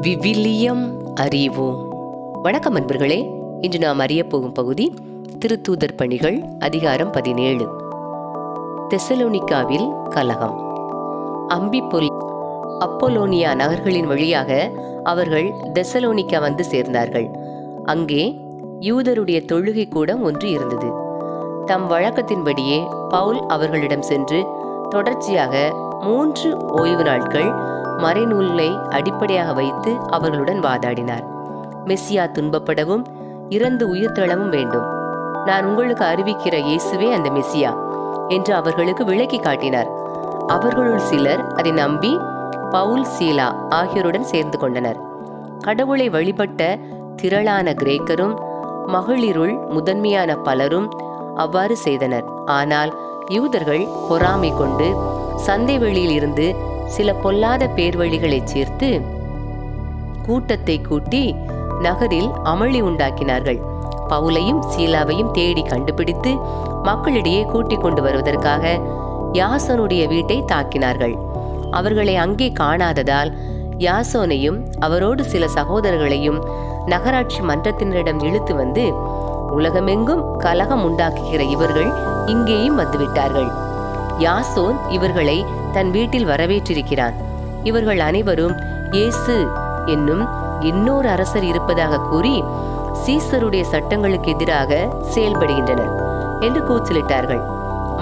விவிலியம் அறிவோம். வணக்கம் அன்பர்களே. இன்று நாம் அறிய போகும் பகுதி திருத்தூதர் பணிகள் அதிகாரம் 17. தெசலோனிக்காவில் கலகம். அம்பிபொலி அப்போலோனியா நகர்களின் வழியாக அவர்கள் தெசலோனிக்கா வந்து சேர்ந்தார்கள். அங்கே யூதருடைய தொழுகை கூடம் ஒன்று இருந்தது. தம் வழக்கத்தின்படியே பவுல் அவர்களிடம் சென்று தொடர்ச்சியாக 3 ஓய்வு நாட்கள் மறைநூலை அடிப்படையாக வைத்து அவர்களுடன் வாதாடினார். மெசியா துன்பப்படவும் இறந்து உயிர் தெழவும் வேண்டும். நான் உங்களுக்கு அறிவிக்கிற இயேசுவே அந்த மெசியா என்று அவர்களுக்கு விளக்கி காட்டினார். அவர்களுள் சிலர் அதை நம்பி பவுல், சீலா ஆகியோருடன் சேர்ந்து கொண்டனர். கடவுளை வழிபட்ட திரளான கிரேக்கரும் மகளிருள் முதன்மையான பலரும் அவ்வாறு செய்தனர். ஆனால் யூதர்கள் பொறாமை கொண்டு சந்தை வெளியில் இருந்து சில பொல்லாத பேர்வழிகளை சேர்த்து கூட்டத்தை கூட்டி நகரில் அமளி உண்டாக்கினார்கள். பவுலையும் சீலாவையும் தேடி கண்டுபிடித்து மக்களிடையே கூட்டிக் கொண்டு வருவதற்காக யாசோனுடைய வீட்டை தாக்கினார்கள். அவர்களை அங்கே காணாததால் யாசோனையும் அவரோடு சில சகோதரர்களையும் நகராட்சி மன்றத்தினரிடம் இழுத்து வந்து, உலகமெங்கும் கலகம் உண்டாக்குகிற இவர்கள் இங்கேயும் வந்துவிட்டார்கள். யாசோன் இவர்களை தன் வீட்டில் வரவேற்றிருக்கிறான். இவர்கள் அனைவரும் இயேசு என்னும் இன்னொரு அரசர் இருப்பதாக கூறி சீசருடைய சட்டங்களுக்கு எதிராக செயல்படுகின்றனர் என்று கூச்சலிட்டார்கள்.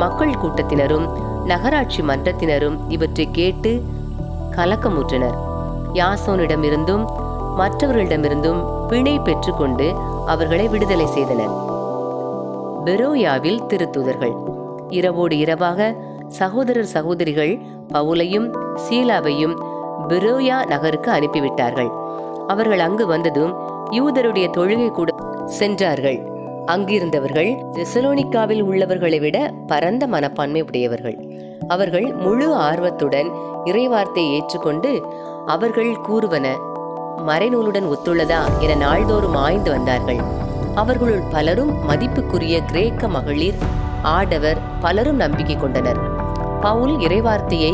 மக்கள் கூட்டத்தினரும் நகராட்சி மன்றத்தினரும் இவற்றை கேட்டு கலக்கமுற்றனர். யாசோனிடமிருந்தும் மற்றவர்களிடமிருந்தும் பிணை பெற்றுக்கொண்டு அவர்களை விடுதலை செய்தனர். பெரோயாவில் திருத்தூதர்கள். இரவோடு இரவாக சகோதரர் சகோதரிகள் பவுலையும் சீலாவையும் பெரோயா நகருக்கு அனுப்பிவிட்டார்கள். அவர்கள் அங்கு வந்ததும் யூதருடைய தொழுகை கூட சென்றார்கள். அங்கிருந்தவர்கள் தெசலோனிக்காவில் உள்ளவர்களை விட பரந்த மனப்பான்மை உடையவர்கள். அவர்கள் முழு ஆர்வத்துடன் இறைவார்த்தையை ஏற்றுக்கொண்டு அவர்கள் கூறுவன மறைநூலுடன் ஒத்துள்ளதா என நாள்தோறும் ஆய்ந்து வந்தார்கள். அவர்களுள் பலரும் மதிப்புக்குரிய கிரேக்க மகளிர், ஆடவர் பலரும் நம்பிக்கை கொண்டனர். பவுல் இறைவார்த்தையை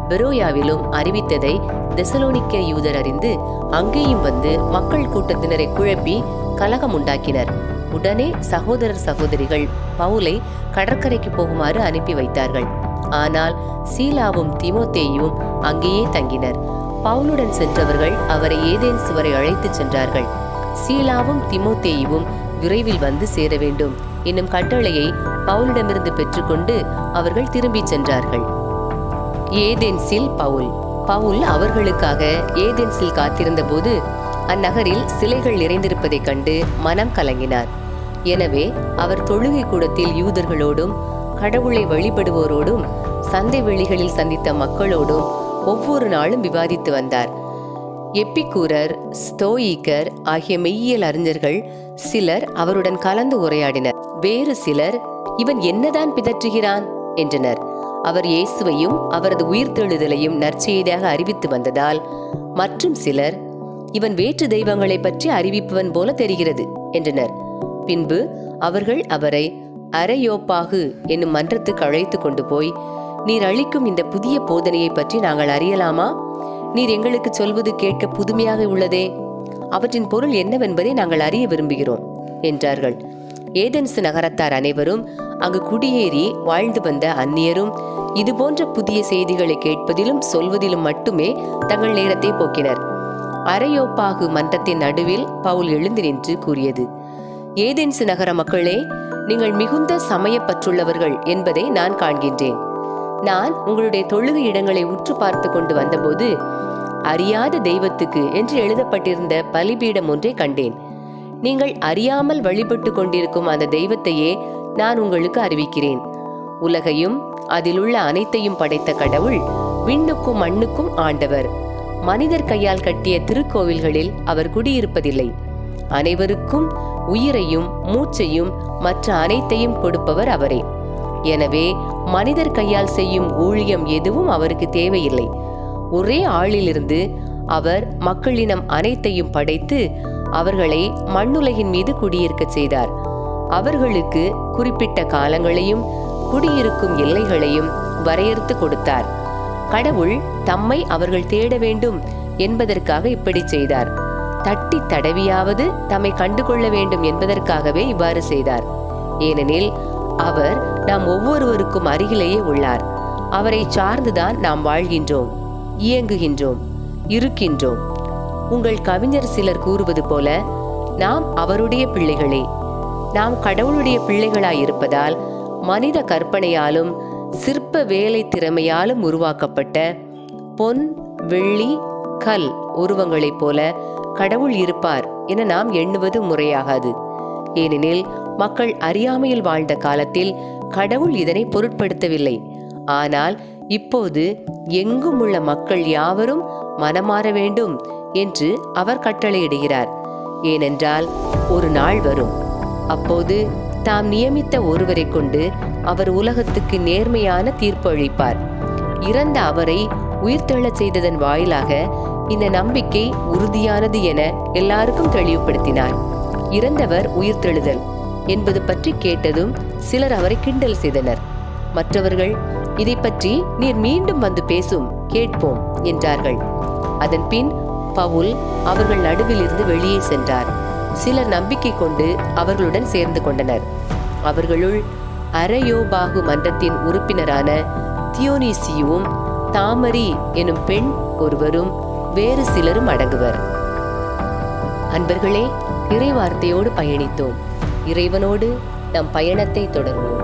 பெரோயாவிலும் அறிவித்ததை தெசலோனிக்க யூதர் அறிந்து அங்கேயும் வந்து மக்கள் கூட்டத்தினரை குழப்பி கலகம் உண்டாக்கினர். உடனே சகோதரர் சகோதரிகள் பவுலை கடற்கரைக்கு போகுமாறு அனுப்பி வைத்தார்கள். ஆனால் சீலாவும் தீமோத்தேயும் அங்கேயே தங்கினர். பவுலுடன் சென்றவர்கள் அவரை ஏதேன்ஸ் வரை அழைத்துச் சென்றார்கள். சீலாவும் தீமோத்தேயும் விரைவில் வந்து சேர வேண்டும் என்னும் கட்டளையை பவுலிடமிருந்து பெற்றுக்கொண்டு அவர்கள் திரும்பிச் சென்றார்கள். ஏதென்ஸில் பவுல் அவர்களுக்காக ஏதென்ஸில் காத்திருந்த போது அந்நகரில் சிலைகள் நிறைந்திருப்பதைக் கண்டு மனம் கலங்கினார். எனவே அவர் தொழுகை கூடத்தில் யூதர்களோடும் கடவுளை வழிபடுவோரோடும் சந்தை வெளிகளில் சந்தித்த மக்களோடும் ஒவ்வொரு நாளும் விவாதித்து வந்தார். எப்பிக்கூரர், ஸ்தோயிக்கர் ஆகிய மெய்யியல் அறிஞர்கள் சிலர் அவருடன் கலந்து உரையாடினர். வேறு சிலர், இவன் என்னதான் பிதற்றுகிறான் என்றனர். அவர் இயேசுவையும் அவரது உயிர்த்தெழுதலையும் நற்செய்தியாக அறிவித்து வந்ததால். மற்றும் சிலர், இவன் வேற்று தெய்வங்களை பற்றி அறிவிப்பவன் போல தெரிகிறது என்றனர். பின்பு அவர்கள் அவரை அரையோப்பாகு என்னும் மன்றத்துக்கு அழைத்து கொண்டு போய், நீர் அளிக்கும் இந்த புதிய போதனையை பற்றி நாங்கள் அறியலாமா? நீர் எங்களுக்கு சொல்வது கேட்க புதுமையாக உள்ளதே. அவற்றின் பொருள் என்னவென்பதை நாங்கள் அறிய விரும்புகிறோம் என்றார்கள். ஏதென்ஸ் நகரத்தார் அனைவரும் அங்கு குடியேறி வாழ்ந்து வந்த அந்நியரும் இதுபோன்ற புதிய செய்திகளை கேட்பதிலும் சொல்வதிலும் மட்டுமே தங்கள் நேரத்தை போக்கினர். அரையோப்பாகு மன்றத்தின் நடுவில் பவுல் எழுந்து நின்று கூறியது, ஏதென்ஸ் நகர மக்களே, நீங்கள் மிகுந்த சமயப்பற்றுள்ளவர்கள் என்பதை நான் காண்கின்றேன். நான் உங்களுடைய தொழுகை இடங்களை உற்று பார்த்து கொண்டு வந்தபோது அறியாத தெய்வத்துக்கு என்று எழுதப்பட்டிருந்த பலிபீடம் ஒன்றை கண்டேன். நீங்கள் அறியாமல் வழிபட்டு கொண்டிருக்கும் அந்த தெய்வத்தையே நான் உங்களுக்கு அறிவிக்கிறேன். உலகையும் அதிலுள்ள அனைத்தையும் படைத்த கடவுள் விண்ணுக்கும் மண்ணுக்கும் ஆண்டவர். மனிதர் கையால் கட்டிய திருக்கோவில்களில் அவர் குடியிருப்பதில்லை. அனைவருக்கும் உயிரையும் மூச்சையும் மற்ற அனைத்தையும் கொடுப்பவர் அவரே. எனவே மனிதர் கையால் செய்யும் ஊழியம் எதுவும் அவருக்கு தேவையில்லை. ஒரே ஆளிலிருந்து அவர் மக்களினம் அனைத்தையும் படைத்து அவர்களை மண்ணுலகின் மீது குடியிருக்க செய்தார். அவர்களுக்கு குறிப்பிட்ட காலங்களையும் குடியிருக்கும் எல்லைகளையும் வரையறுத்து கொடுத்தார். கடவுள் தம்மை அவர்கள் தேட வேண்டும் என்பதற்காக இப்படி செய்தார். தட்டி தடவியாவது தம்மை கண்டுகொள்ள வேண்டும் என்பதற்காகவே இவ்வாறு செய்தார். ஏனெனில் அவர் நாம் ஒவ்வொருவருக்கும் அருகிலேயே உள்ளார். அவரை சார்ந்துதான் நாம் வாழ்கின்றோம், இயங்குகின்றோம், இருக்கின்றோம். உங்கள் கவிஞர் சிலர் கூறுவது போல நாம் அவருடைய பிள்ளைகளே. நாம் கடவுளுடைய பிள்ளைகளாயிருப்பதால் மனித கற்பனையாலும் சிற்ப வேலை திறமையாலும் உருவாக்கப்பட்ட பொன், வெள்ளி, கல் உருவங்களைப் போல கடவுள் இருப்பார் என நாம் எண்ணுவது முறையாகாது. ஏனெனில் மக்கள் அறியாமையில் வாழ்ந்த காலத்தில் கடவுள் இதனை பொருட்படுத்தவில்லை. ஆனால் இப்போது எங்கும் உள்ள மக்கள் யாவரும் மனமாற வேண்டும் என்று அவர் கட்டளையிடுகிறார். ஏனென்றால் ஒரு நாள் வரும், அப்போது தாம் நியமித்த ஒருவரை கொண்டு அவர் உலகத்துக்கு நேர்மையான தீர்ப்பு அளிப்பார். இறந்த அவரை உயிர்த்தெழச் செய்ததன் வாயிலாக இந்த நம்பிக்கை உறுதியானது என எல்லாருக்கும் தெளிவுபடுத்தினார். இறந்தவர் உயிர்த்தெழுதல் என்பது பற்றி கேட்டதும் சிலர் அவரை கிண்டல் செய்தனர். மற்றவர்கள், இதை பற்றி நீர் மீண்டும் வந்து பேசும், கேட்போம் என்றார்கள். அதன் பின் பவுல் அவர்கள் நடுவில் இருந்து வெளியே சென்றார். சிலர் நம்பிக்கை கொண்டு அவர்களுடன் சேர்ந்து கொண்டனர். அவர்களுள் அரையோபாகு மன்றத்தின் உறுப்பினரான தியோனீசியும் தாமரி எனும் பெண் ஒருவரும் வேறு சிலரும் அடங்குவர். அன்பர்களே, இறைவார்த்தையோடு பயணித்தோம். இறைவனோடு நம் பயணத்தை தொடர்வோம்.